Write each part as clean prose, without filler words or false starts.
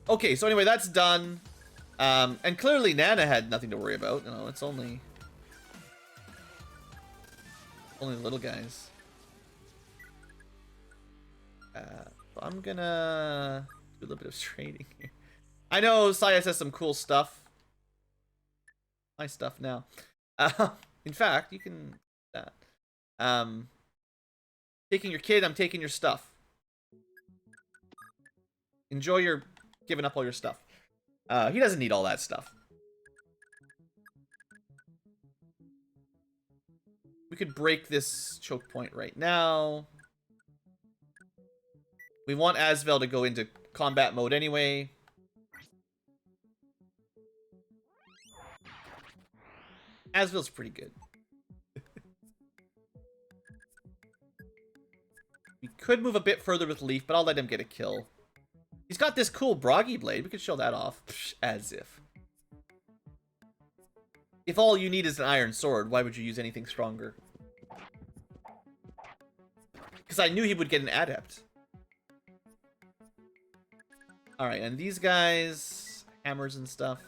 Okay, so anyway, that's done. And clearly Nana had nothing to worry about. You know, it's only the little guys. I'm gonna do a little bit of trading here. I know Saya says some cool stuff. My stuff now. In fact, you can do that. Taking your kid, I'm taking your stuff. Enjoy your giving up all your stuff. He doesn't need all that stuff. We could break this choke point right now. We want Asvel to go into combat mode anyway. Asvel's pretty good. We could move a bit further with Leaf, but I'll let him get a kill. He's got this cool Broggy Blade. We could show that off. Psh, as if. If all you need is an Iron Sword, why would you use anything stronger? Because I knew he would get an Adept. Alright, and these guys... Hammers and stuff.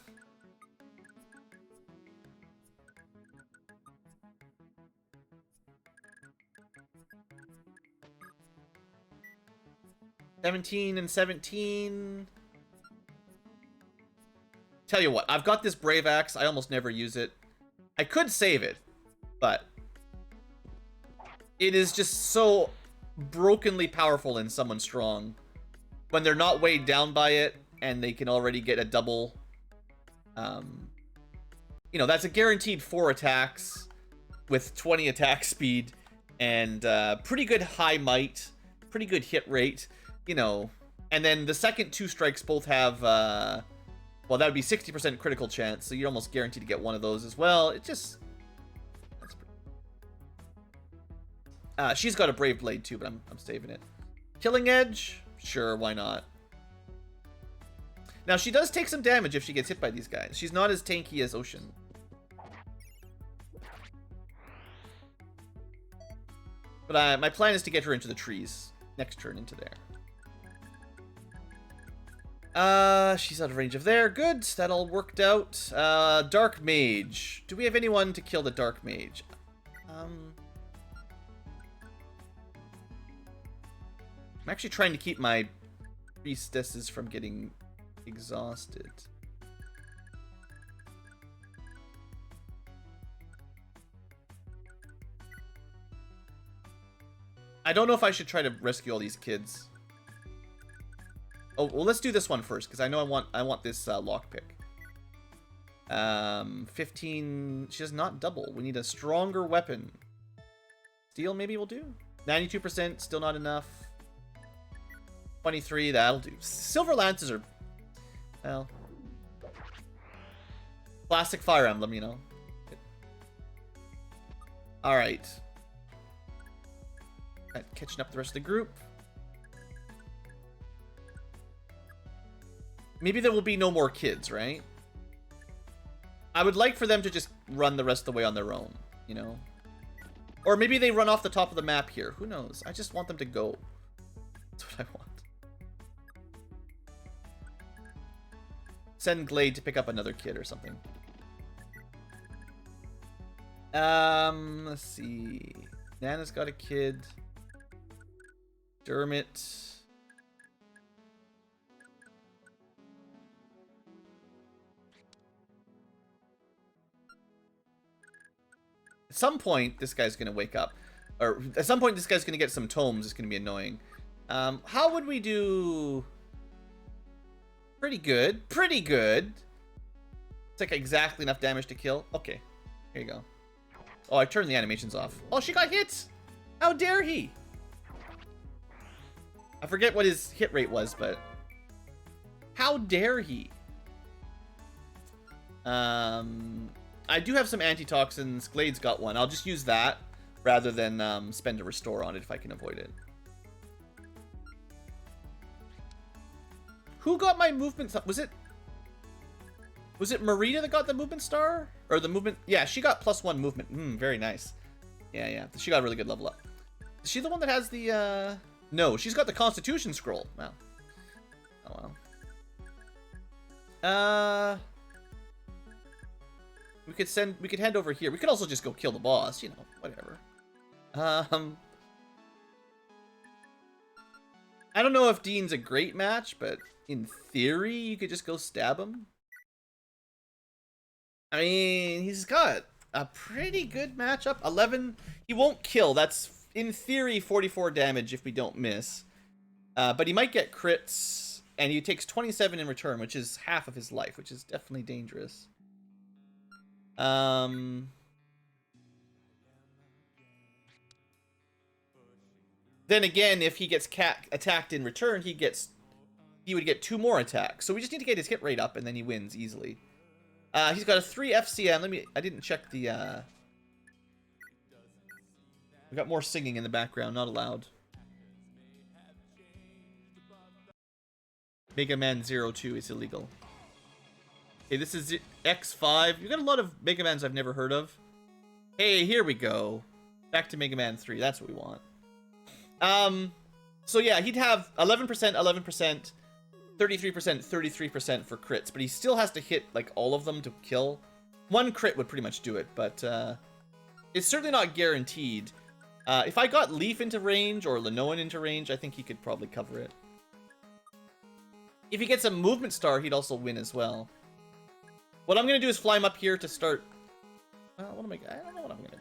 $17 and $17. Tell you what, I've got this Brave Axe. I almost never use it. I could save it, but it is just so brokenly powerful in someone strong when they're not weighed down by it and they can already get a double. You know, that's a guaranteed 4 attacks with 20 attack speed and pretty good high might, pretty good hit rate. You know, and then the second 2 strikes both have, well, that would be 60% critical chance, so you're almost guaranteed to get one of those as well. It just... That's pretty... she's got a Brave Blade too, but I'm saving it. Killing Edge? Sure, why not? Now, she does take some damage if she gets hit by these guys. She's not as tanky as Ocean. But my plan is to get her into the trees. Next turn into there. She's out of range of there. Good. That all worked out. Dark Mage. Do we have anyone to kill the Dark Mage? I'm actually trying to keep my priestesses from getting exhausted. I don't know if I should try to rescue all these kids. Oh, well, let's do this one first, because I know I want this lockpick. 15... She does not double. We need a stronger weapon. Steel maybe will do? 92%, still not enough. 23, that'll do. Silver Lances are... Well... Classic Fire Emblem, you know. Alright. Catching up the rest of the group. Maybe there will be no more kids, right? I would like for them to just run the rest of the way on their own, you know? Or maybe they run off the top of the map here. Who knows? I just want them to go. That's what I want. Send Glade to pick up another kid or something. Let's see. Nana's got a kid. Dermot. At some point, this guy's going to wake up. Or at some point, this guy's going to get some tomes. It's going to be annoying. How would we do? Pretty good. Pretty good. It's like exactly enough damage to kill. Okay. Here you go. Oh, I turned the animations off. Oh, she got hit! How dare he? I forget what his hit rate was, but... How dare he? I do have some antitoxins. Glade's got one. I'll just use that rather than spend a restore on it if I can avoid it. Who got my movement? Was it Marita that got the movement star? Or the movement? Yeah, she got +1 movement. Very nice. Yeah, yeah. She got a really good level up. Is she the one that has the... No, she's got the Constitution Scroll. Wow. Oh, well. We could head over here. We could also just go kill the boss, you know, whatever. I don't know if Dean's a great match, but in theory, you could just go stab him. I mean, he's got a pretty good matchup. 11, he won't kill. That's, in theory, 44 damage if we don't miss. But he might get crits, and he takes 27 in return, which is half of his life, which is definitely dangerous. Then again, if he gets attacked in return, he would get 2 more attacks. So we just need to get his hit rate up, and then he wins easily. He's got a 3 FCM. I didn't check the, we got more singing in the background, not allowed. Mega Man 02 is illegal. Okay, this is X5. You got a lot of Mega Mans I've never heard of. Hey, here we go. Back to Mega Man 3. That's what we want. So yeah, he'd have 11%, 11%, 33%, 33% for crits, but he still has to hit, like, all of them to kill. 1 crit would pretty much do it, but, it's certainly not guaranteed. If I got Leaf into range, or Lenoan into range, I think he could probably cover it. If he gets a movement star, he'd also win as well. What I'm gonna do is fly him up here to start... I don't know what I'm gonna do.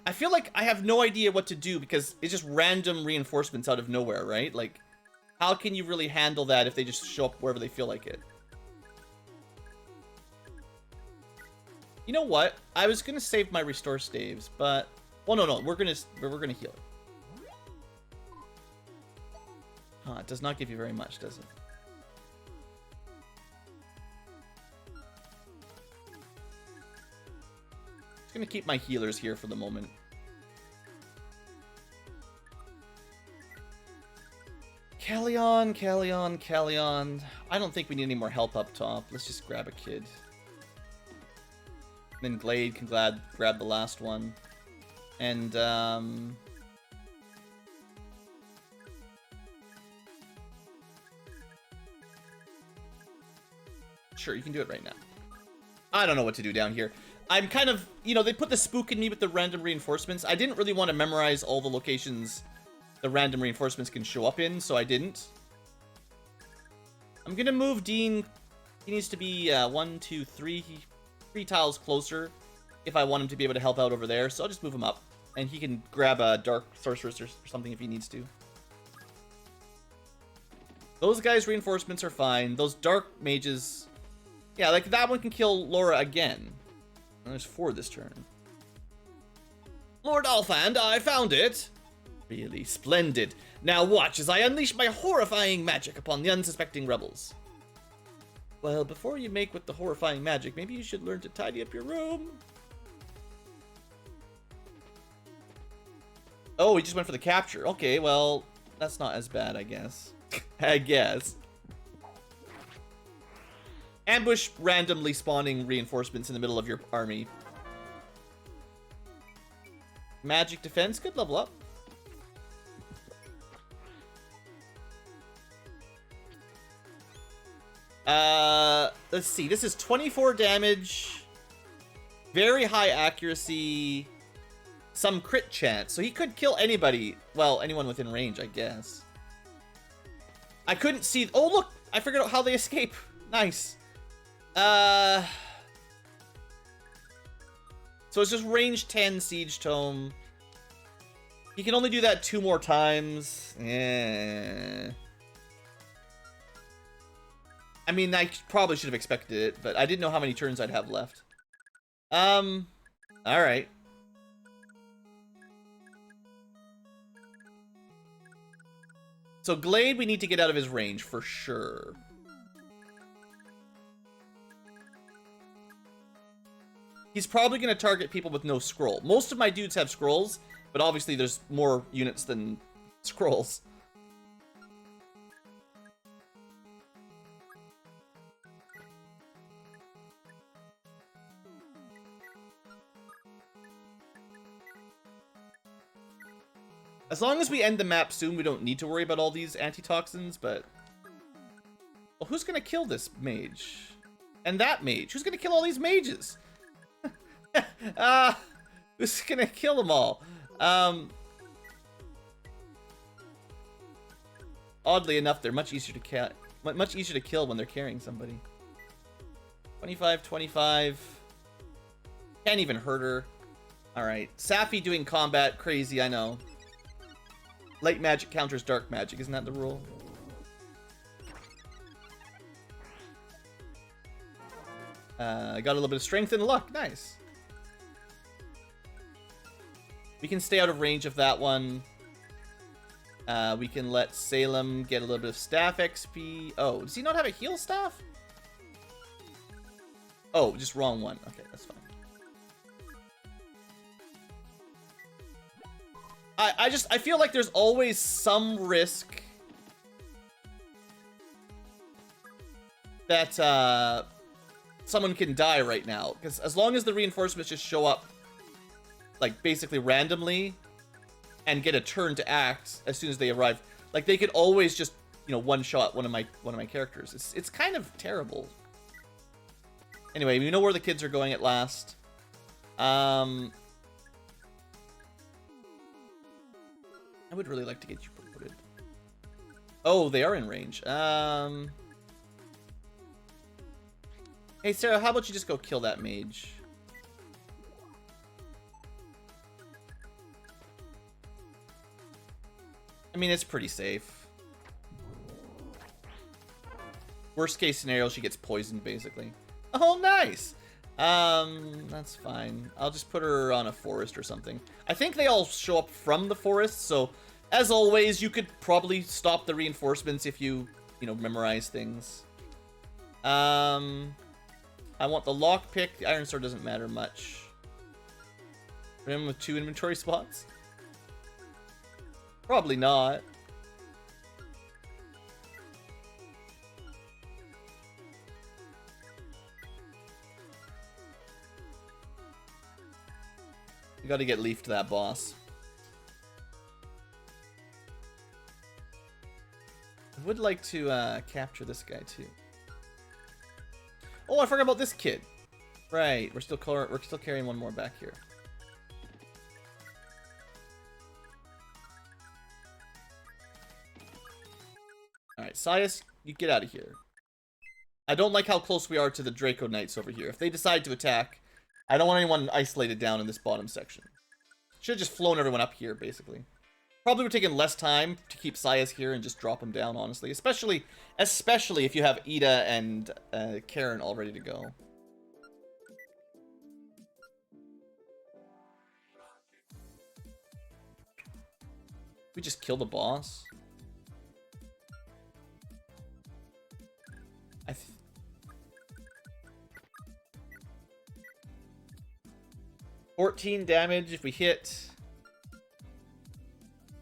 I feel like I have no idea what to do because it's just random reinforcements out of nowhere, right? Like, how can you really handle that if they just show up wherever they feel like it? You know what? I was gonna save my restore staves, but... Well, no, we're gonna heal it. Huh, it does not give you very much, does it? Just gonna keep my healers here for the moment. Callion, Callion, Callion. I don't think we need any more help up top. Let's just grab a kid. Then Glade can grab the last one. And, sure, you can do it right now. I don't know what to do down here. I'm kind of, you know, they put the spook in me with the random reinforcements. I didn't really want to memorize all the locations the random reinforcements can show up in, so I didn't. I'm gonna move Dean. He needs to be 1, 2, 3 tiles closer if I want him to be able to help out over there. So I'll just move him up, and he can grab a Dark Sorceress or something if he needs to. Those guys' reinforcements are fine. Those Dark Mages... Yeah, like that one can kill Laura again. And there's 4 this turn. Lord Alfand, I found it! Really splendid. Now watch as I unleash my horrifying magic upon the unsuspecting rebels. Well, before you make with the horrifying magic, maybe you should learn to tidy up your room. Oh, he just went for the capture. Okay, well, that's not as bad, I guess. I guess. Ambush randomly spawning reinforcements in the middle of your army. Magic defense, good level up. Let's see. This is 24 damage, very high accuracy, some crit chance. So he could kill anybody. Well, anyone within range, I guess. I couldn't see. Oh, look! I figured out how they escape. Nice. So it's just range 10 Siege Tome. He can only do that 2 more times. Yeah. I mean, I probably should have expected it, but I didn't know how many turns I'd have left. Alright. So Glade, we need to get out of his range for sure. He's probably going to target people with no scroll. Most of my dudes have scrolls, but obviously there's more units than scrolls. As long as we end the map soon, we don't need to worry about all these antitoxins, but... Well, who's gonna kill this mage? And that mage? Who's gonna kill all these mages? Who's gonna kill them all? Oddly enough, they're much easier to kill when they're carrying somebody. 25, 25. Can't even hurt her. Alright. Safi doing combat. Crazy, I know. Light magic counters dark magic. Isn't that the rule? I got a little bit of strength and luck. Nice. We can stay out of range of that one. We can let Salem get a little bit of staff XP. Oh, does he not have a heal staff? Oh, just wrong one. Okay, that's fine. I feel like there's always some risk that someone can die right now, because as long as the reinforcements just show up like basically randomly and get a turn to act as soon as they arrive, like they could always just, you know, one shot one of my characters. It's kind of terrible. Anyway, we know where the kids are going at last. I would really like to get you promoted. Oh, they are in range. Hey, Sarah, how about you just go kill that mage? I mean, it's pretty safe. Worst case scenario, she gets poisoned, basically. Oh, nice! That's fine. I'll just put her on a forest or something. I think they all show up from the forest, so as always, you could probably stop the reinforcements if you know, memorize things. I want the lockpick. The iron sword doesn't matter much. Him with 2 inventory spots? Probably not. We gotta get Leaf to that boss. I would like to capture this guy too. Oh, I forgot about this kid. Right, we're still carrying one more back here. All right, Sias, you get out of here. I don't like how close we are to the Draco Knights over here. If they decide to attack, I don't want anyone isolated down in this bottom section. Should have just flown everyone up here, basically. Probably would have taken less time to keep Sias here and just drop him down, honestly. Especially if you have Ida and Karen all ready to go. We just kill the boss. 14 damage if we hit.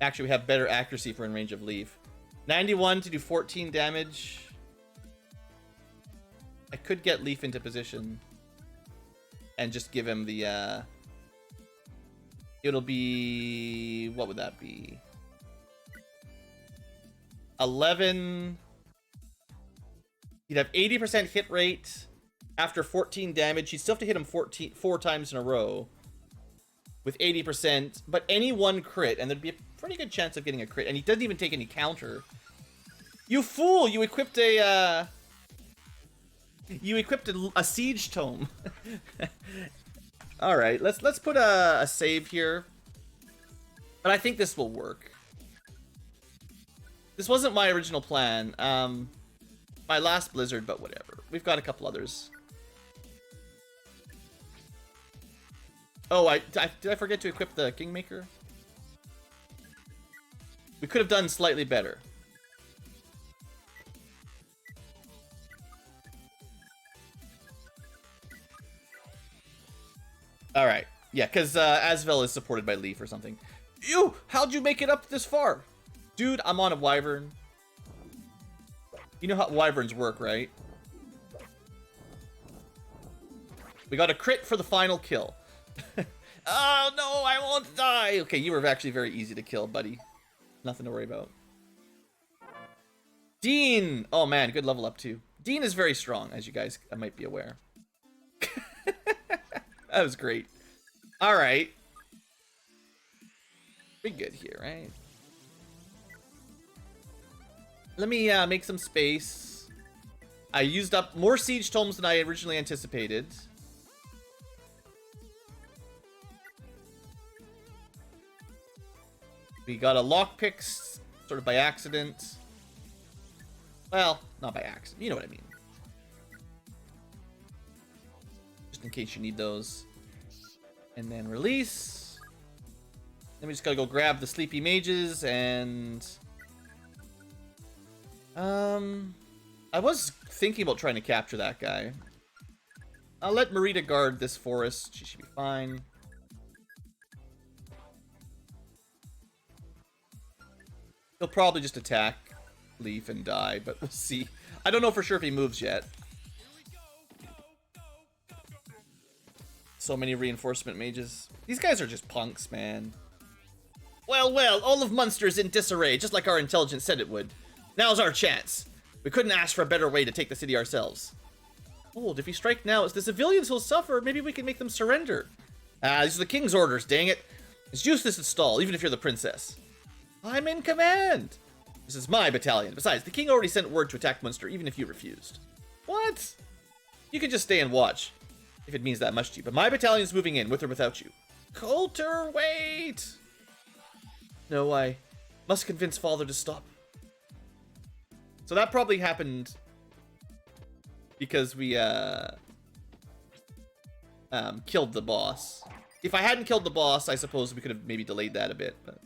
Actually, we have better accuracy for in range of Leaf. 91 to do 14 damage. I could get Leaf into position and just give him the it'll be, what would that be? 11. He'd have 80% hit rate after 14 damage. He'd still have to hit him 4 times in a row with 80%, but any one crit, and there'd be a pretty good chance of getting a crit, and he doesn't even take any counter. You fool! You equipped a siege tome. All right, let's put a save here, but I think this will work. This wasn't my original plan. My last Blizzard, but whatever. We've got a couple others. Oh, did I forget to equip the Kingmaker? We could have done slightly better. Alright. Yeah, because Asvel is supported by Leaf or something. Ew! How'd you make it up this far? Dude, I'm on a Wyvern. You know how Wyverns work, right? We got a crit for the final kill. Oh, no, I won't die. Okay, you were actually very easy to kill, buddy. Nothing to worry about. Dean! Oh, man, good level up, too. Dean is very strong, as you guys might be aware. That was great. All right. Pretty good here, right? Let me make some space. I used up more siege tomes than I originally anticipated. We got a lockpick sort of by accident. Well, not by accident. You know what I mean. Just in case you need those. And then release. Then we just gotta go grab the sleepy mages and... I was thinking about trying to capture that guy. I'll let Marita guard this forest. She should be fine. He'll probably just attack Leaf and die, but we'll see. I don't know for sure if he moves yet. So many reinforcement mages. These guys are just punks, man. Well, well, all of Munster is in disarray, just like our intelligence said it would. Now's our chance. We couldn't ask for a better way to take the city ourselves. Hold, if we strike now, it's the civilians who'll suffer. Maybe we can make them surrender. These are the king's orders, dang it. It's useless to stall, even if you're the princess. I'm in command. This is my battalion. Besides, the king already sent word to attack Munster, even if you refused. What? You can just stay and watch, if it means that much to you. But my battalion's moving in, with or without you. Coulter, wait! No, I must convince father to stop. So that probably happened because we killed the boss. If I hadn't killed the boss, I suppose we could have maybe delayed that a bit. But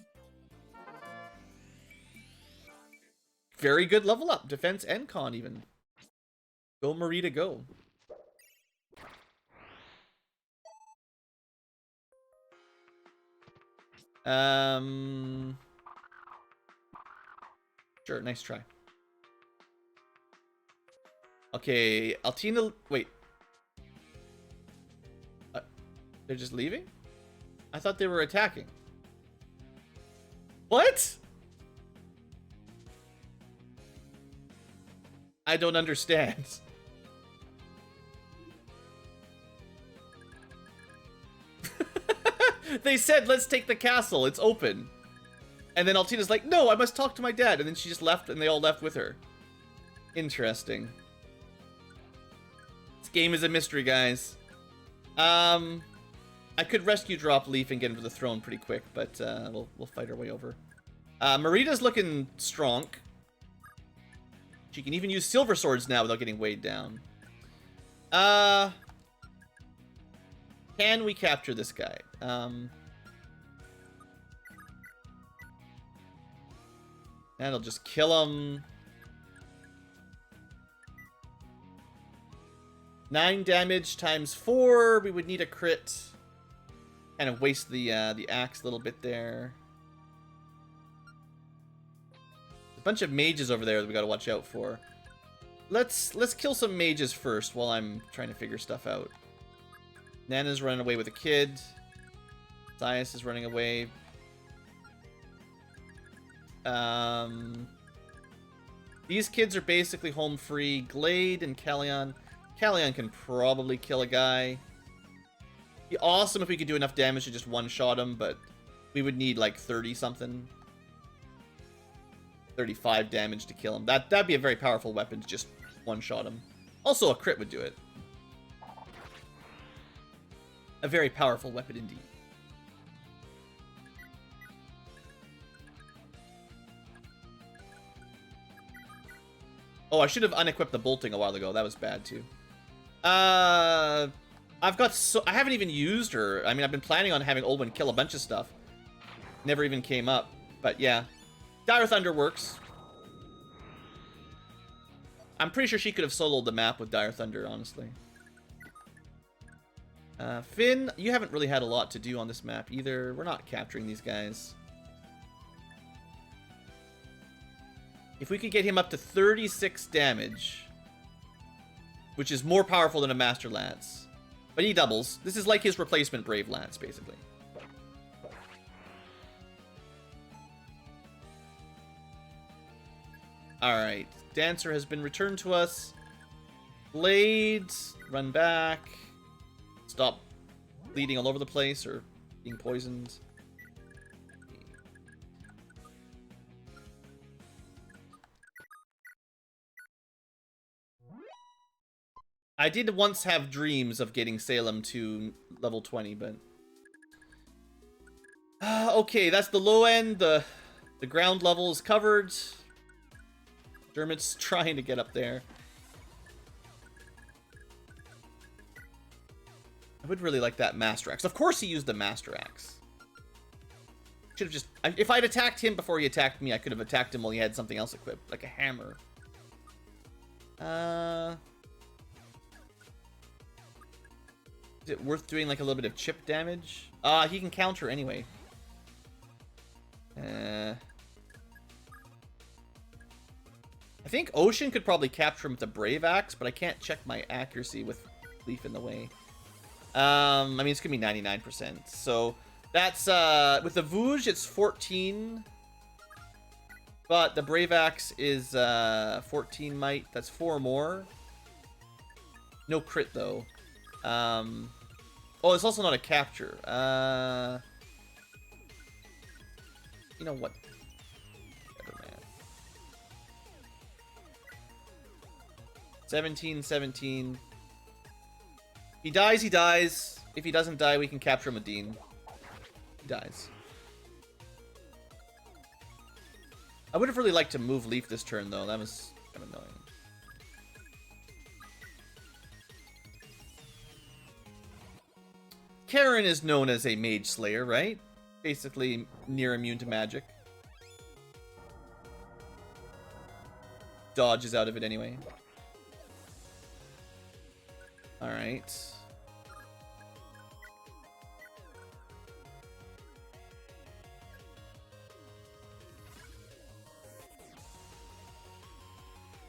very good level up, defense and con even. Go Marita, go. Sure, nice try. Okay, Altina, wait. They're just leaving? I thought they were attacking. What? I don't understand. They said, let's take the castle, it's open. And then Altina's like, no, I must talk to my dad. And then she just left and they all left with her. Interesting. This game is a mystery, guys. I could rescue Drop Leaf and get him to the throne pretty quick, but we'll fight our way over. Marita's looking strong. She can even use silver swords now without getting weighed down. Can we capture this guy? That'll just kill him. 9 damage times 4. We would need a crit. Kind of waste the axe a little bit there. A bunch of mages over there that we gotta watch out for. Let's kill some mages first while I'm trying to figure stuff out. Nana's running away with a kid. Zias is running away. These kids are basically home free. Glade and Callion. Callion can probably kill a guy. Be awesome if we could do enough damage to just one-shot him, but we would need like 30-something. 35 damage to kill him. That'd be a very powerful weapon to just one-shot him. Also, a crit would do it. A very powerful weapon indeed. Oh, I should have unequipped the bolting a while ago. That was bad too. I haven't even used her. I mean, I've been planning on having Olwen kill a bunch of stuff. Never even came up. But yeah. Dire Thunder works. I'm pretty sure she could have soloed the map with Dire Thunder, honestly. Finn, you haven't really had a lot to do on this map either. We're not capturing these guys. If we could get him up to 36 damage, which is more powerful than a Master Lance, But he doubles. This is like his replacement Brave Lance, basically. Alright. Dancer has been returned to us. Blades. Run back. Stop bleeding all over the place or being poisoned. I did once have dreams of getting Salem to level 20, but... okay, that's the low end. The ground level is covered. Dermot's trying to get up there. I would really like that Master Axe. Of course he used the Master Axe. Should have just... if I'd attacked him before he attacked me, I could have attacked him while he had something else equipped, like a hammer. Is it worth doing like a little bit of chip damage? He can counter anyway. I think Ocean could probably capture him with a Brave Axe, but I can't check my accuracy with Leaf in the way. I mean, it's gonna be 99%. So that's with the Vouge, it's 14. But the Brave Axe is 14 might. That's 4 more. No crit though. Oh, it's also not a capture. You know what? Whatever, man. 17, 17. He dies, he dies. If he doesn't die, we can capture Medine. He dies. I would have really liked to move Leaf this turn, though. That was kind of annoying. Karen is known as a Mage Slayer, right? Basically near immune to magic. Dodges out of it anyway. Alright.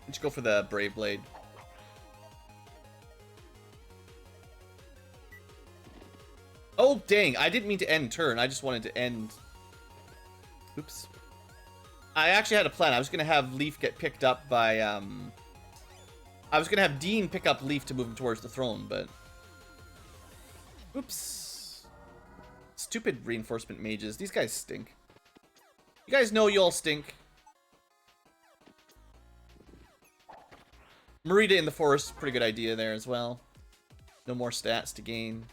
Let's go for the Brave Blade. Oh, dang. I didn't mean to end turn. I just wanted to end... Oops. I actually had a plan. I was going to have Leaf get picked up by... I was going to have Dean pick up Leaf to move him towards the throne, but... Oops. Stupid reinforcement mages. These guys stink. You guys know you all stink. Marita in the forest. Pretty good idea there as well. No more stats to gain.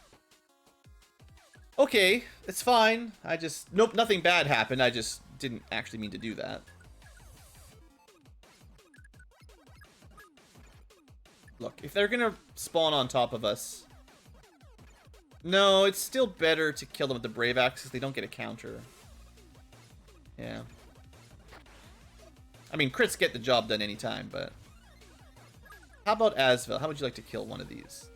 Okay, it's fine. I just... Nope, nothing bad happened. I just didn't actually mean to do that. Look, if they're gonna spawn on top of us... No, it's still better to kill them with the Brave Axe because they don't get a counter. Yeah. I mean, crits get the job done anytime, but... How about Asvel? How would you like to kill one of these?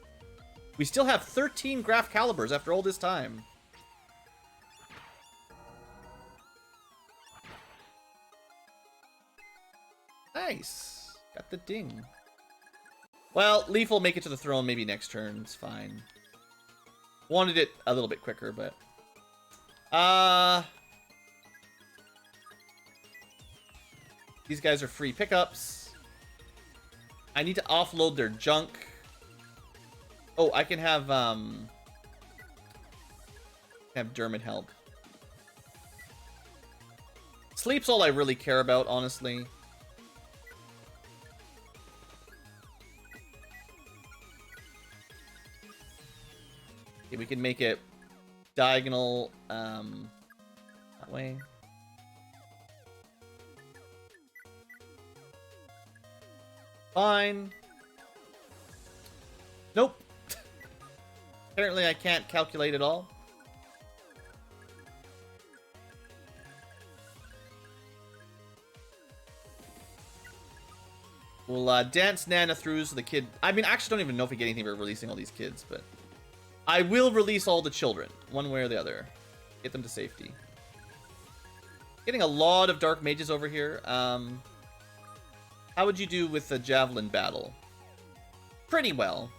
We still have 13 Graph Calibers after all this time. Nice. Got the ding. Well, Leaf will make it to the throne maybe next turn. It's fine. Wanted it a little bit quicker, but... These guys are free pickups. I need to offload their junk. Oh, I can have Dermot help. Sleep's all I really care about, honestly. Okay, we can make it diagonal that way. Fine. Nope. Apparently I can't calculate it all. We'll dance Nana through so the kid... I mean, I actually don't even know if we get anything for releasing all these kids, but... I will release all the children, one way or the other. Get them to safety. Getting a lot of Dark Mages over here. How would you do with the Javelin battle? Pretty well.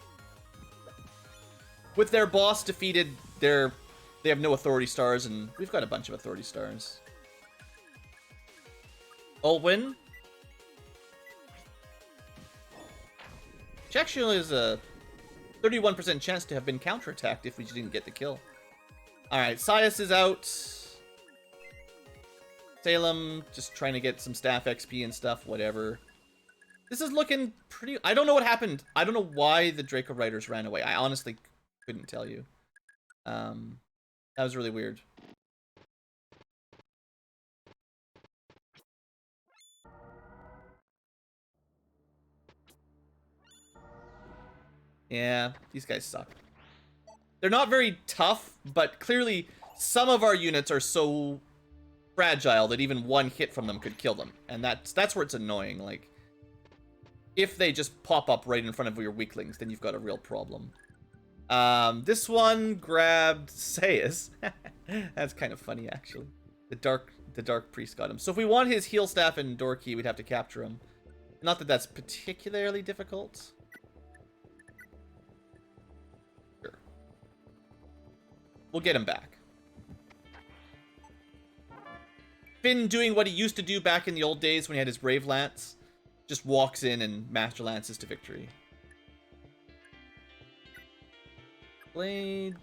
with their boss defeated, they have no authority stars, and we've got a bunch of authority stars. Olwyn. She actually has a 31% chance to have been counterattacked if we didn't get the kill. Alright, Sias is out. Salem, just trying to get some staff XP and stuff, whatever. This is looking pretty... I don't know what happened. I don't know why the Draco Riders ran away. I honestly couldn't tell you. That was really weird. Yeah, these guys suck. They're not very tough, but clearly some of our units are so fragile that even one hit from them could kill them. And that's where it's annoying. Like, if they just pop up right in front of your weaklings, then you've got a real problem. This one grabbed Sayas. That's kind of funny, actually. The dark priest got him. So if we want his heal staff and door key, we'd have to capture him. Not that that's particularly difficult. Sure. We'll get him back. Finn doing what he used to do back in the old days when he had his Brave Lance. Just walks in and Master Lances to victory. Blade.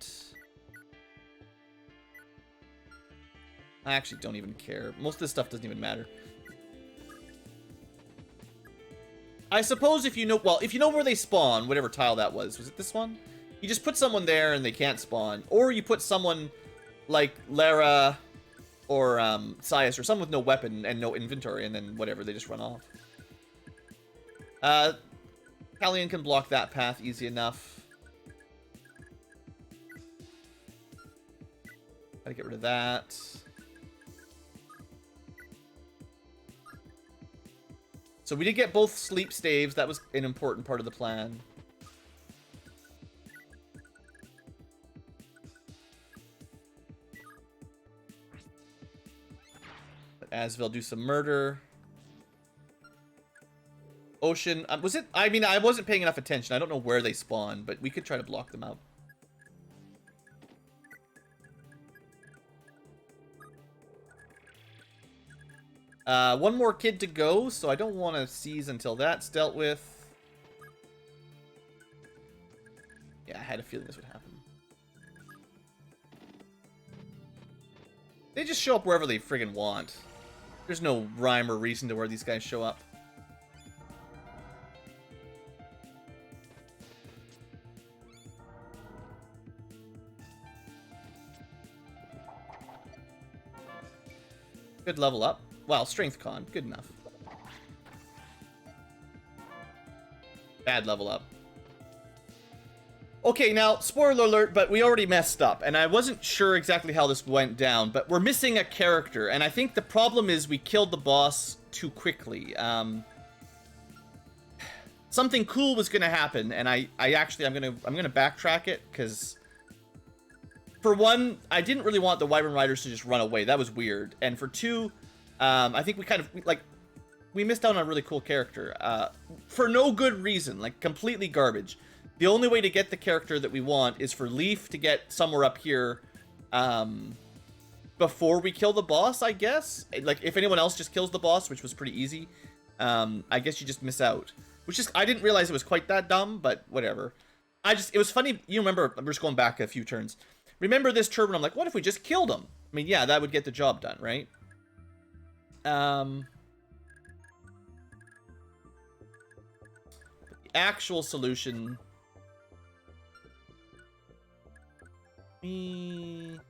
I actually don't even care. Most of this stuff doesn't even matter. I suppose if you know, well, if you know where they spawn, whatever tile that was it this one? You just put someone there and they can't spawn. Or you put someone like Lara or Sias or someone with no weapon and no inventory, and then whatever, they just run off. Callian can block that path easy enough. Gotta get rid of that. So we did get both sleep staves. That was an important part of the plan. Let Asvel do some murder. Ocean, was it? I mean, I wasn't paying enough attention. I don't know where they spawn, but we could try to block them out. One more kid to go, so I don't want to seize until that's dealt with. Yeah, I had a feeling this would happen. They just show up wherever they friggin' want. There's no rhyme or reason to where these guys show up. Good level up. Wow, strength con. Good enough. Bad level up. Okay, now, spoiler alert, but we already messed up, and I wasn't sure exactly how this went down, but we're missing a character, and I think the problem is we killed the boss too quickly. Something cool was gonna happen, and I'm gonna backtrack it, because for one, I didn't really want the Wyvern Riders to just run away. That was weird. And for two, I think we missed out on a really cool character. For no good reason. Like, completely garbage. The only way to get the character that we want is for Leaf to get somewhere up here before we kill the boss, I guess. Like, if anyone else just kills the boss, which was pretty easy, I guess you just miss out. Which is, I didn't realize it was quite that dumb, but whatever. It was funny. You remember, I'm just going back a few turns. Remember this turn when I'm like, what if we just killed him? I mean, yeah, that would get the job done, right? The actual solution... Where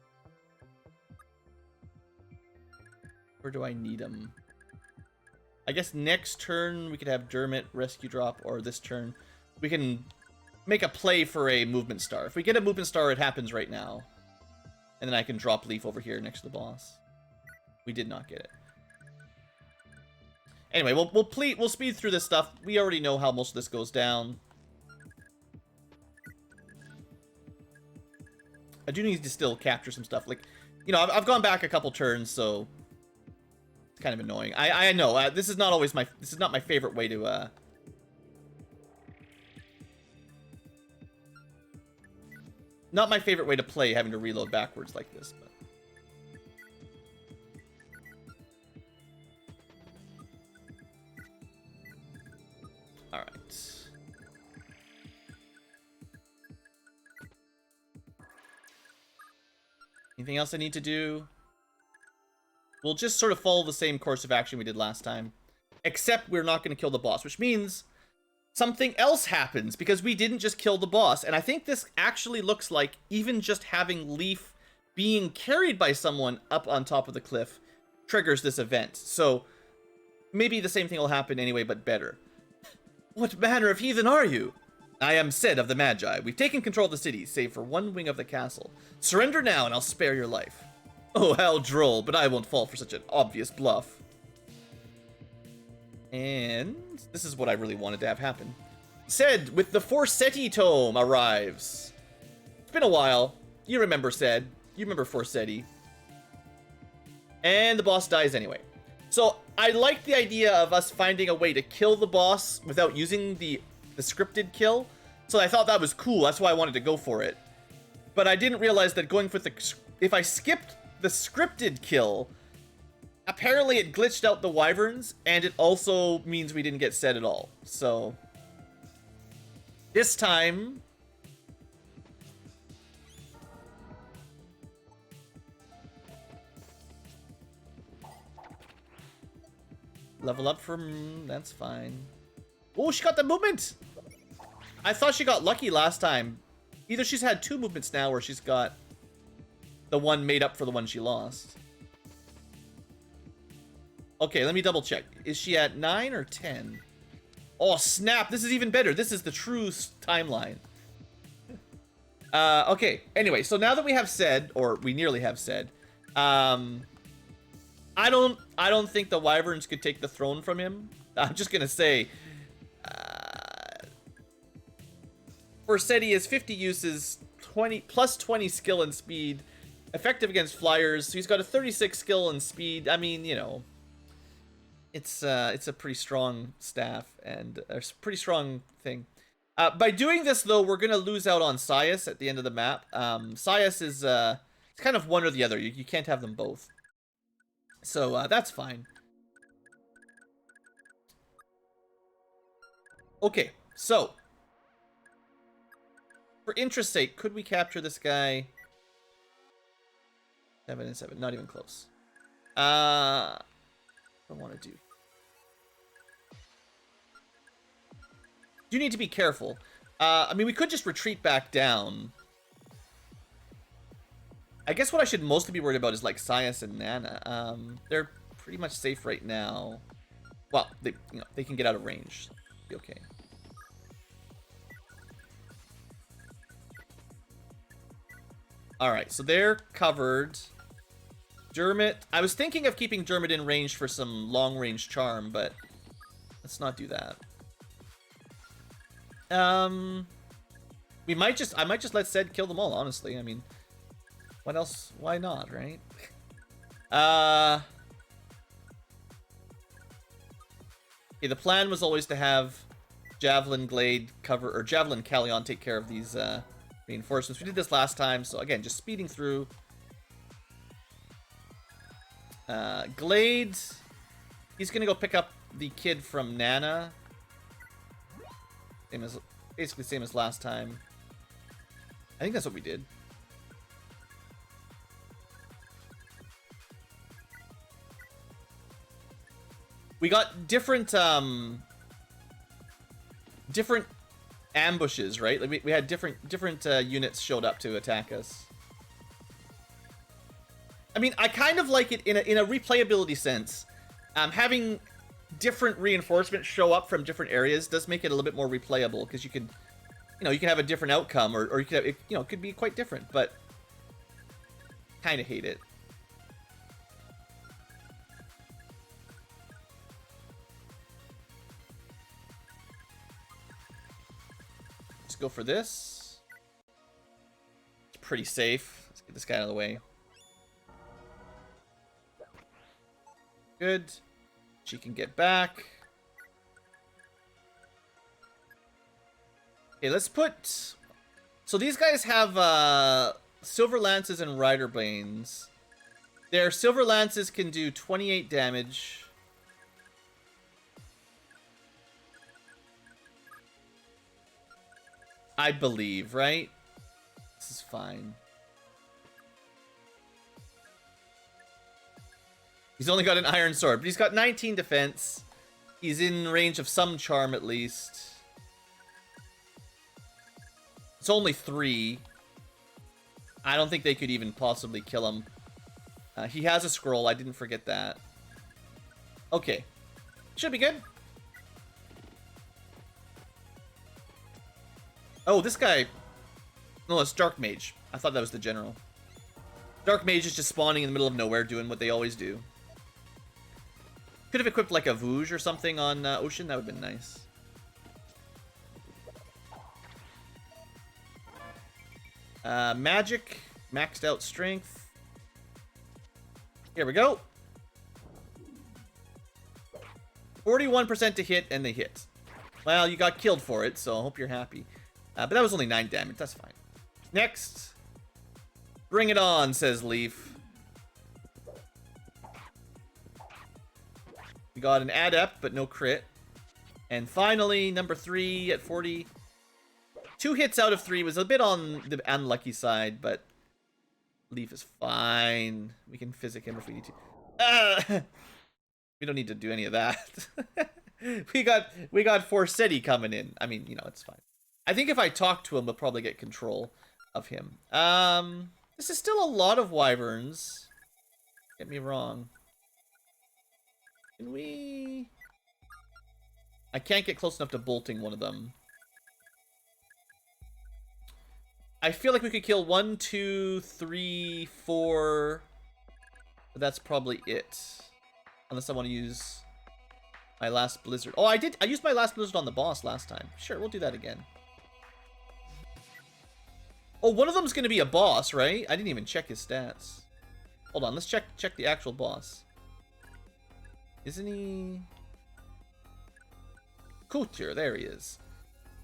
do I need him? I guess next turn we could have Dermot rescue drop, or this turn we can make a play for a movement star. If we get a movement star, it happens right now. And then I can drop Leaf over here next to the boss. We did not get it. Anyway, we'll speed through this stuff. We already know how most of this goes down. I do need to still capture some stuff. Like, you know, I've gone back a couple turns, so it's kind of annoying. I know this is not always this is not my favorite way to Not my favorite way to play, having to reload backwards like this, but... Alright. Anything else I need to do? We'll just sort of follow the same course of action we did last time. Except we're not going to kill the boss, which means something else happens, because we didn't just kill the boss. And I think this actually looks like even just having Leaf being carried by someone up on top of the cliff triggers this event. So maybe the same thing will happen anyway, but better. What manner of heathen are you? I am Ced of the Magi. We've taken control of the city, save for one wing of the castle. Surrender now and I'll spare your life. Oh, how droll, but I won't fall for such an obvious bluff. And this is what I really wanted to have happen. Ced with the Forsetti tome arrives. It's been a while. You remember Ced. You remember Forsetti. And the boss dies anyway. So I like the idea of us finding a way to kill the boss without using the scripted kill. So I thought that was cool. That's why I wanted to go for it. But I didn't realize that going for the... If I skipped the scripted kill, apparently it glitched out the wyverns, and it also means we didn't get Ced at all. So this time... Level up from... That's fine. Oh, she got the movement! I thought she got lucky last time. Either she's had 2 movements now, or she's got the one made up for the one she lost. Okay, let me double check. Is she at 9 or 10? Oh, snap! This is even better. This is the true timeline. Okay, anyway, so now that we have Ced, or we nearly have Ced, I don't think the wyverns could take the throne from him. I'm just gonna say, Forsetti has 50 uses, 20 plus 20 skill and speed, effective against flyers. So he's got a 36 skill and speed. I mean, you know, it's a pretty strong staff and a pretty strong thing. By doing this though, we're gonna lose out on Sias at the end of the map. Sias is it's kind of one or the other. You can't have them both. So that's fine. Okay, so for interest's sake, could we capture this guy? 7 and 7, not even close. I want to do. You need to be careful. I mean, we could just retreat back down. I guess what I should mostly be worried about is like Sias and Nana. They're pretty much safe right now. Well, they can get out of range. Be okay. All right, so they're covered. Dermot. I was thinking of keeping Dermot in range for some long-range charm, but let's not do that. I might just let Ced kill them all, honestly. I mean, what else? Why not, right? Okay, the plan was always to have Javelin Glade cover, or Javelin Callion take care of these reinforcements. We did this last time, so again, just speeding through. Glade, he's gonna go pick up the kid from Nana. Basically same as last time. I think that's what we did. We got different different ambushes, right? Like we had different units showed up to attack us. I mean, I kind of like it in a replayability sense. Having different reinforcements show up from different areas does make it a little bit more replayable, because you can, you can have a different outcome, or you could have, it could be quite different, but kind of hate it. Let's go for this. It's pretty safe. Let's get this guy out of the way. Good. She can get back. Okay, let's put So these guys have Silver Lances and Rider Banes. Their Silver Lances can do 28 damage. I believe, right? This is fine. He's only got an iron sword, but he's got 19 defense. He's in range of some charm at least. It's only 3. I don't think they could even possibly kill him. He has a scroll. I didn't forget that. Okay. Should be good. Oh, this guy... No, it's Dark Mage. I thought that was the general. Dark Mage is just spawning in the middle of nowhere doing what they always do. Could have equipped like a Vouge or something on Ocean. That would have been nice. Magic. Maxed out strength. Here we go. 41% to hit, and they hit. Well, you got killed for it, so I hope you're happy. But that was only 9 damage. That's fine. Next. Bring it on, says Leaf. We got an Adept, but no crit. And finally, number 3 at 40. 2 hits out of 3 was a bit on the unlucky side, but Leaf is fine. We can physic him if we need to. We don't need to do any of that. we got Forsetti coming in. I mean, you know, it's fine. I think if I talk to him, we'll probably get control of him. This is still a lot of wyverns. Get me wrong. Can we... I can't get close enough to bolting one of them. I feel like we could kill 1, 2, 3, 4. But that's probably it. Unless I want to use my last blizzard. Oh, I used my last blizzard on the boss last time. Sure, we'll do that again. Oh, one of them's going to be a boss, right? I didn't even check his stats. Hold on, let's check the actual boss. Isn't he... Couture, there he is.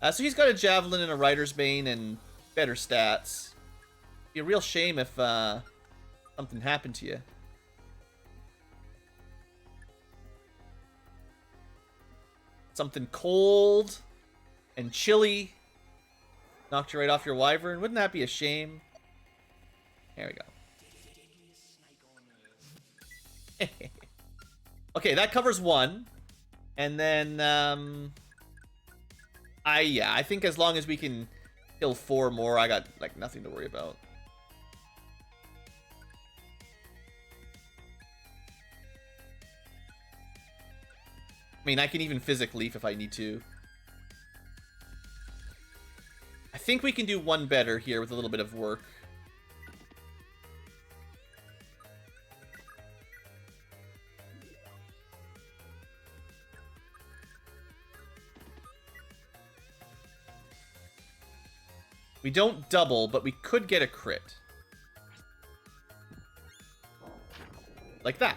So he's got a Javelin and a Rider's Bane and better stats. Be a real shame if something happened to you. Something cold and chilly. Knocked you right off your wyvern. Wouldn't that be a shame? There we go. Okay, that covers 1. And then, I think as long as we can kill 4 more, I got, like, nothing to worry about. I mean, I can even Physic Leaf if I need to. I think we can do 1 better here with a little bit of work. We don't double, but we could get a crit. Like that.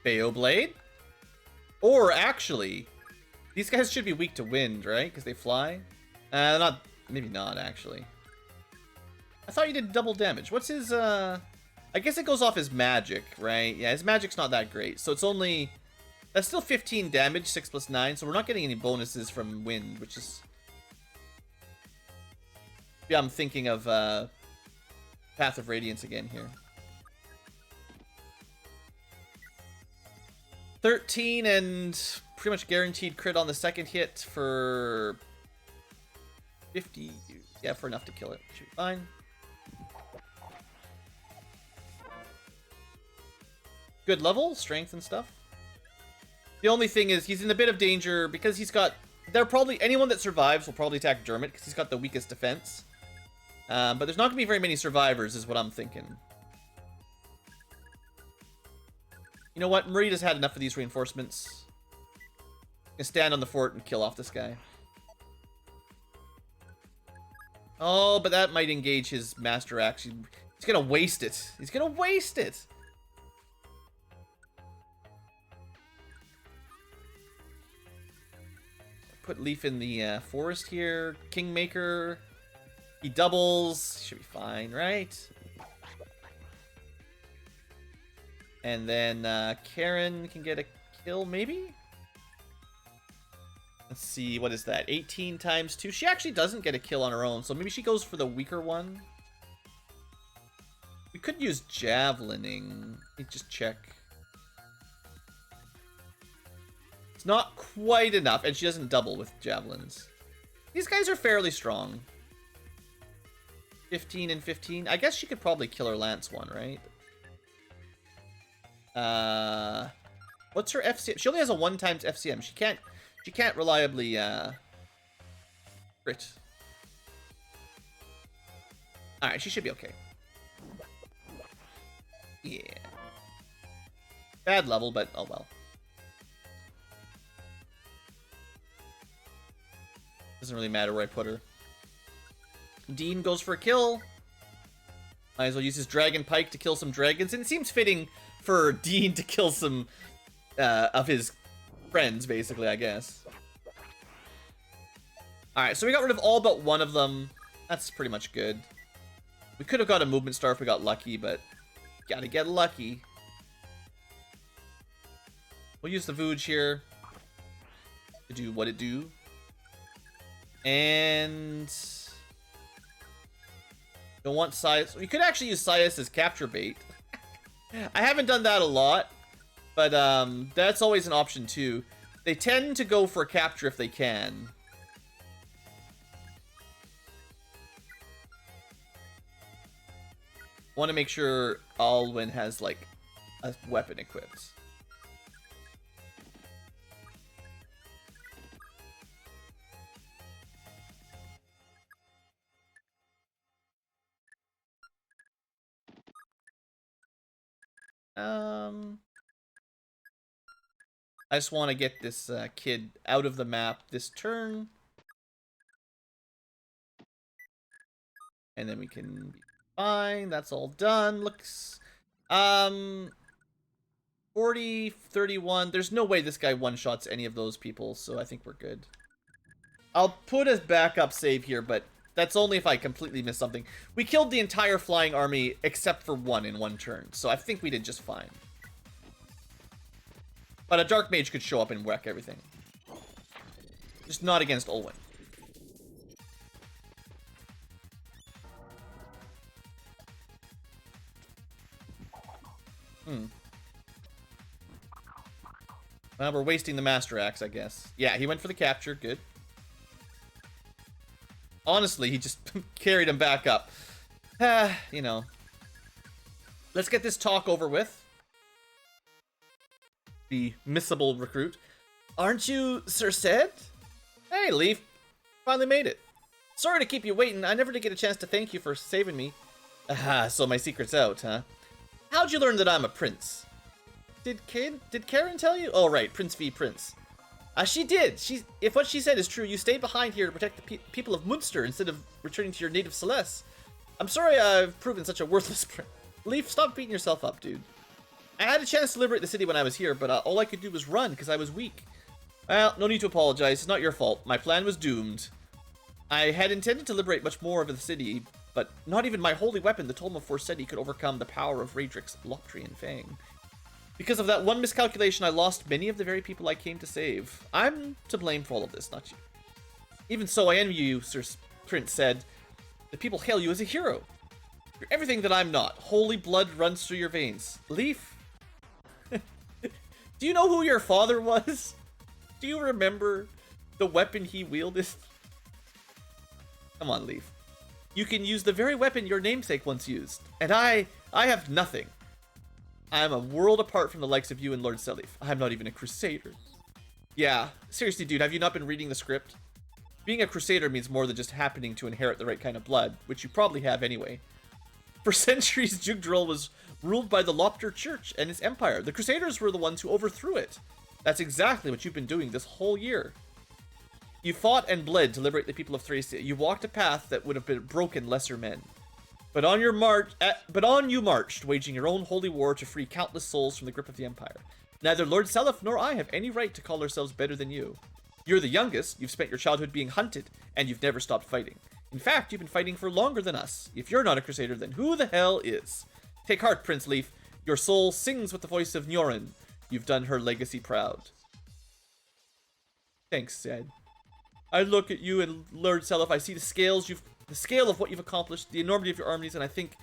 Bayo Blade? Or actually, these guys should be weak to wind, right? Because they fly? Maybe not, actually. I thought you did double damage. What's his, I guess it goes off his magic, right? Yeah, his magic's not that great. So it's only... That's still 15 damage, 6 plus 9. So we're not getting any bonuses from wind, which is... Yeah, I'm thinking of Path of Radiance again here. 13 and pretty much guaranteed crit on the second hit for 50. Yeah, for enough to kill it. Should be fine. Good level, strength and stuff. The only thing is he's in a bit of danger because he's got... Anyone that survives will probably attack Dermot because he's got the weakest defense. But there's not going to be very many survivors is what I'm thinking. You know what? Marita's had enough of these reinforcements. Gonna stand on the fort and kill off this guy. Oh, but that might engage his Master Axe. He's gonna waste it. He's gonna waste it! put Leaf in the forest here. Kingmaker. He doubles. Should be fine, right? And then Karen can get a kill, maybe? Let's see, what is that? 18 times 2. She actually doesn't get a kill on her own, so maybe she goes for the weaker one. We could use javelining. Let me just check. It's not quite enough, and she doesn't double with javelins. These guys are fairly strong. 15 and 15. I guess she could probably kill her lance one, right? What's her FCM? She only has a 1 times FCM. She can't reliably crit. Alright, she should be okay. Yeah. Bad level, but oh well. Doesn't really matter where I put her. Dean goes for a kill. Might as well use his dragon pike to kill some dragons. And it seems fitting for Dean to kill some of his friends, basically, I guess. Alright, so we got rid of all but one of them. That's pretty much good. We could have got a movement star if we got lucky, but gotta get lucky. We'll use the Vooj here to do what it do. And don't want Sias. We could actually use Sias as capture bait. I haven't done that a lot, but that's always an option too. They tend to go for a capture if they can. Want to make sure Alwyn has like a weapon equipped. I just want to get this kid out of the map this turn. And then we can be fine. That's all done. Looks 40, 31. There's no way this guy one-shots any of those people, so I think we're good. I'll put a backup save here, but that's only if I completely miss something. We killed the entire flying army except for one in one turn, so I think we did just fine. But a Dark Mage could show up and wreck everything. Just not against Olwen. Well, we're wasting the Master Axe, I guess. Yeah, he went for the capture. Good. Honestly, he just carried him back up. You know. Let's get this talk over with. The missable recruit. Aren't you Sir Ced? Hey, Leaf. Finally made it. Sorry to keep you waiting. I never did get a chance to thank you for saving me. Aha, so my secret's out, huh? How'd you learn that I'm a prince? Did Karen tell you? Oh, right. Prince v. Prince. She did. If what she said is true, you stay behind here to protect the people of Munster instead of returning to your native Celeste. I'm sorry I've proven such a worthless prince. Leaf, stop beating yourself up, dude. I had a chance to liberate the city when I was here, but all I could do was run because I was weak. Well, no need to apologize. It's not your fault. My plan was doomed. I had intended to liberate much more of the city, but not even my holy weapon, the Tome of Forseti, could overcome the power of Raedric's Loptrian Fang. Because of that one miscalculation, I lost many of the very people I came to save. I'm to blame for all of this, not you. Even so, I envy you, Sir Prince said. The people hail you as a hero. You're everything that I'm not. Holy blood runs through your veins. Leaf? Do you know who your father was? Do you remember the weapon he wielded? Come on, Leaf. You can use the very weapon your namesake once used. And I have nothing. I am a world apart from the likes of you and Lord Selif. I'm not even a crusader. Yeah, seriously, dude, have you not been reading the script? Being a crusader means more than just happening to inherit the right kind of blood, which you probably have anyway. For centuries, Jugdrol was ruled by the Lopter Church and its empire. The Crusaders were the ones who overthrew it. That's exactly what you've been doing this whole year. You fought and bled to liberate the people of Thracia. You walked a path that would have been broken lesser men. But on you marched, waging your own holy war to free countless souls from the grip of the empire. Neither Lord Selif nor I have any right to call ourselves better than you. You're the youngest, you've spent your childhood being hunted, and you've never stopped fighting. In fact, you've been fighting for longer than us. If you're not a crusader, then who the hell is? Take heart, Prince Leaf. Your soul sings with the voice of Nyorin. You've done her legacy proud. Thanks, Zed. I look at you and Lord Seliph, I see the scale of what you've accomplished, the enormity of your armies, and I think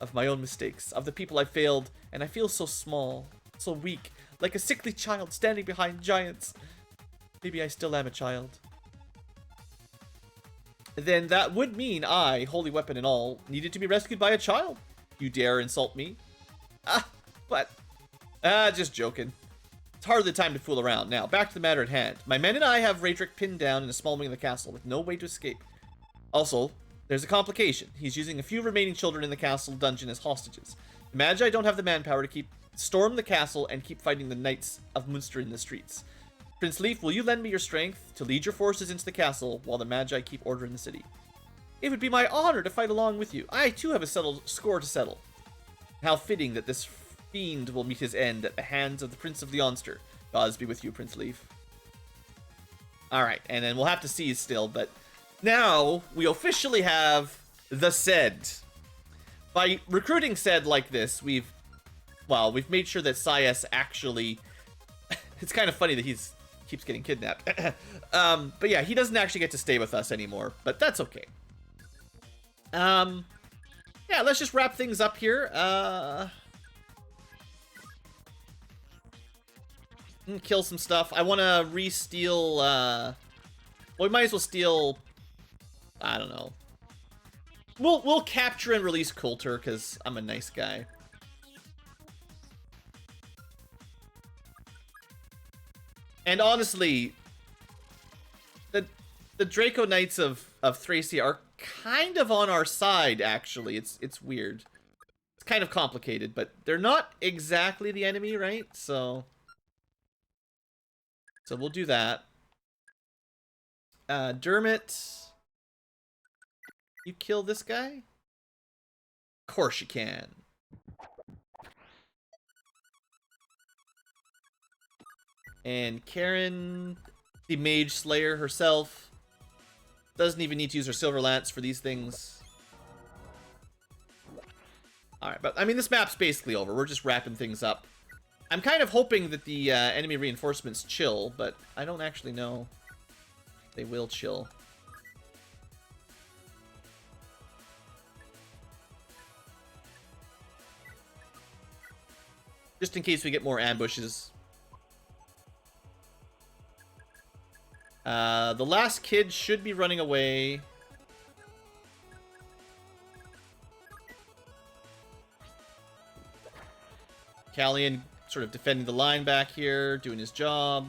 of my own mistakes, of the people I failed, and I feel so small, so weak, like a sickly child standing behind giants. Maybe I still am a child. Then that would mean I, holy weapon and all, needed to be rescued by a child. You dare insult me? Just joking. It's hardly the time to fool around. Now, back to the matter at hand. My men and I have Raedric pinned down in a small wing of the castle with no way to escape. Also, there's a complication. He's using a few remaining children in the castle dungeon as hostages. The Magi don't have the manpower to storm the castle and keep fighting the Knights of Munster in the streets. Prince Leaf, will you lend me your strength to lead your forces into the castle while the Magi keep order in the city? It would be my honor to fight along with you. I, too, have a score to settle. How fitting that this fiend will meet his end at the hands of the Prince of Leonster. Gods be with you, Prince Leaf. Alright, and then we'll have to see still, but now we officially have the Sed. By recruiting Sed like this, we've made sure that Sias actually... It's kind of funny that he's keeps getting kidnapped. But yeah, he doesn't actually get to stay with us anymore, but that's okay. Yeah, let's just wrap things up here. Kill some stuff. I want to re-steal, well, we might as well steal, I don't know. We'll capture and release Coulter, because I'm a nice guy. And honestly, the Draco Knights of Thracia are kind of on our side, actually. It's weird. It's kind of complicated, but they're not exactly the enemy, right? So we'll do that. Dermot, you kill this guy? Of course you can. And Karen, the Mage Slayer herself, doesn't even need to use her Silver Lance for these things. Alright, but I mean, this map's basically over. We're just wrapping things up. I'm kind of hoping that the enemy reinforcements chill, but I don't actually know if they will chill. Just in case we get more ambushes. The last kid should be running away. Callian sort of defending the line back here, doing his job.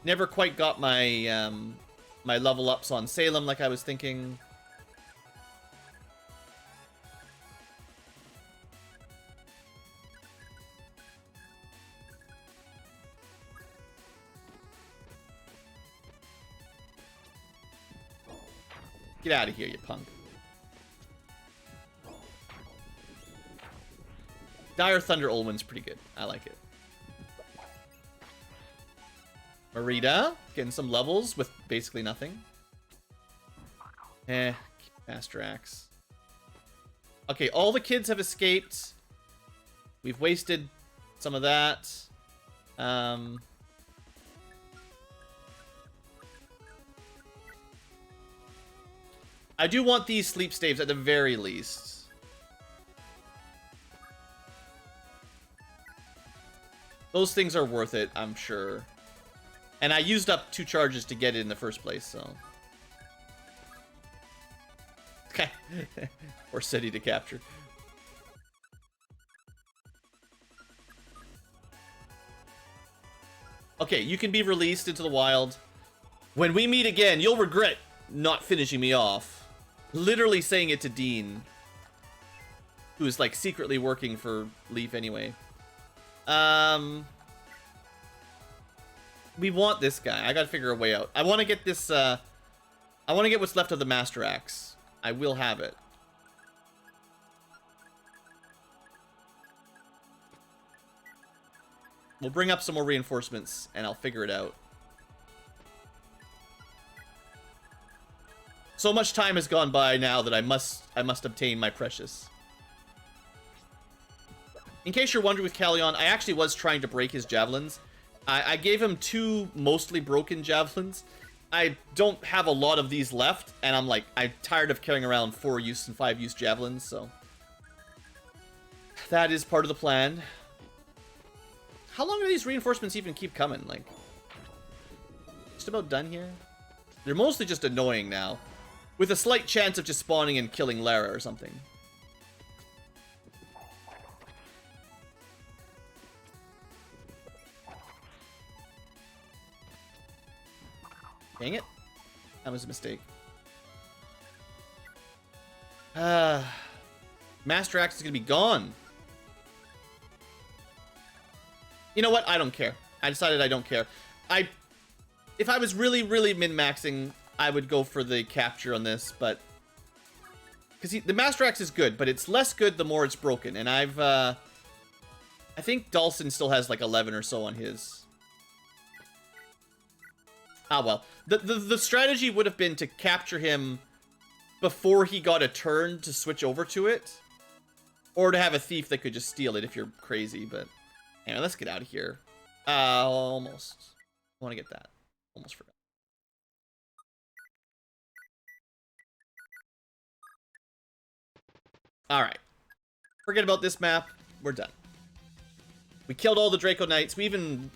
Never quite got my my level ups on Salem like I was thinking. Get out of here, you punk. Dire Thunder Olwen's pretty good. I like it. Marita, getting some levels with basically nothing. Master Axe. Okay, all the kids have escaped. We've wasted some of that. I do want these sleep staves at the very least. Those things are worth it, I'm sure. And I used up 2 charges to get it in the first place, so. Okay. Or city to capture. Okay, you can be released into the wild. When we meet again, you'll regret not finishing me off. Literally saying it to Dean, who is like secretly working for Leaf anyway. We want this guy. I gotta figure a way out. I want to get this, I want to get what's left of the Master Axe. I will have it. We'll bring up some more reinforcements, and I'll figure it out. So much time has gone by now that I must obtain my precious. In case you're wondering with Callion, I actually was trying to break his javelins. I gave him 2 mostly broken javelins. I don't have a lot of these left, and I'm tired of carrying around 4-use and 5-use javelins, so that is part of the plan. How long do these reinforcements even keep coming? Like, just about done here? They're mostly just annoying now, with a slight chance of just spawning and killing Lara or something. Dang it. That was a mistake. Master Axe is going to be gone. You know what? I don't care. I decided I don't care. If I was really, really min-maxing, I would go for the capture on this, but... Because the Master Axe is good, but it's less good the more it's broken. And I think Dhalsim still has like 11 or so on his. Ah, well. The strategy would have been to capture him before he got a turn to switch over to it. Or to have a thief that could just steal it if you're crazy, but... Anyway, let's get out of here. Almost. I want to get that. Almost forgot. Alright. Forget about this map. We're done. We killed all the Draco Knights. We even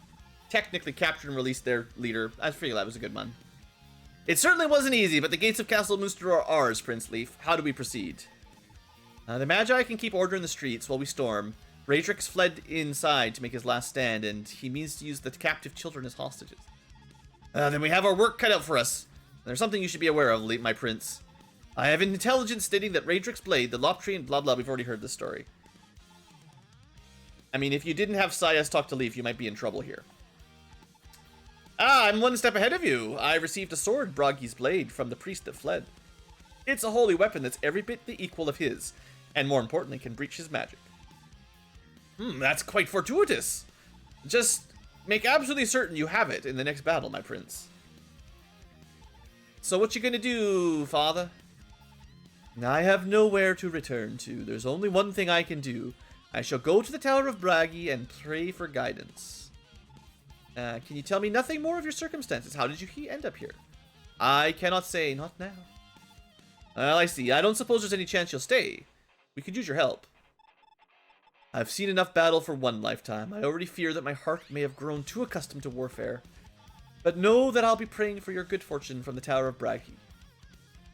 technically captured and released their leader. I feel that was a good one. It certainly wasn't easy, but the gates of Castle Munster are ours, Prince Leaf. How do we proceed? The Magi can keep order in the streets while we storm. Raedrix fled inside to make his last stand, and he means to use the captive children as hostages. Then we have our work cut out for us. There's something you should be aware of, my prince. I have intelligence stating that Raedrix Blade, the Loptree, and blah blah, we've already heard this story. I mean, if you didn't have Sayas talk to Leaf, you might be in trouble here. I'm one step ahead of you. I received a sword, Broggy's Blade, from the priest that fled. It's a holy weapon that's every bit the equal of his, and more importantly, can breach his magic. That's quite fortuitous. Just make absolutely certain you have it in the next battle, my prince. So what you gonna do, father? I have nowhere to return to. There's only one thing I can do. I shall go to the Tower of Bragi and pray for guidance. Can you tell me nothing more of your circumstances? How did you end up here? I cannot say, not now. Well, I see. I don't suppose there's any chance you'll stay. We could use your help. I've seen enough battle for one lifetime. I already fear that my heart may have grown too accustomed to warfare. But know that I'll be praying for your good fortune from the Tower of Bragi.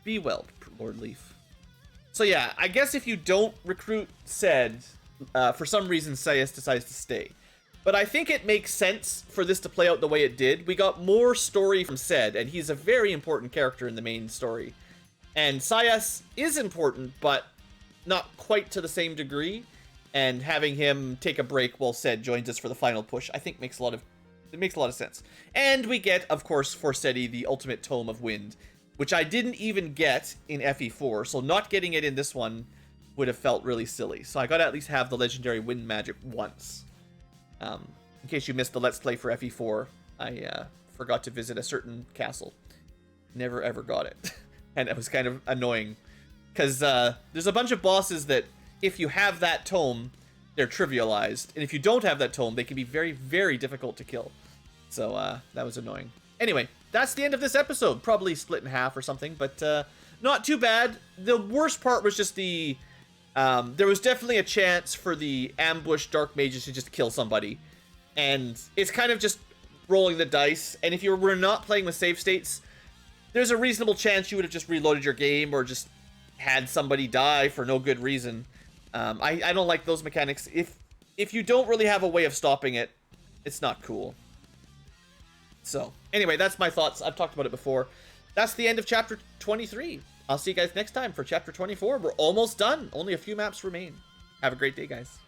Be well, Lord Leaf. So yeah, I guess if you don't recruit Ced, for some reason Sayas decides to stay. But I think it makes sense for this to play out the way it did. We got more story from Ced, and he's a very important character in the main story. And Sayas is important, but not quite to the same degree. And having him take a break while Ced joins us for the final push, I think makes a lot of sense. And we get, of course, for Cedi, the ultimate Tome of Wind, which I didn't even get in FE4, so not getting it in this one would have felt really silly. So I gotta at least have the legendary wind magic once. In case you missed the Let's Play for FE4, I forgot to visit a certain castle. Never ever got it. And it was kind of annoying. Because there's a bunch of bosses that, if you have that tome, they're trivialized. And if you don't have that tome, they can be very, very difficult to kill. So that was annoying. Anyway, that's the end of this episode. Probably split in half or something, but not too bad. The worst part was just the... there was definitely a chance for the ambush dark mages to just kill somebody. And it's kind of just rolling the dice. And if you were not playing with save states, there's a reasonable chance you would have just reloaded your game or just had somebody die for no good reason. I don't like those mechanics. If you don't really have a way of stopping it, it's not cool. So, anyway, that's my thoughts. I've talked about it before. That's the end of Chapter 23. I'll see you guys next time for Chapter 24. We're almost done. Only a few maps remain. Have a great day, guys.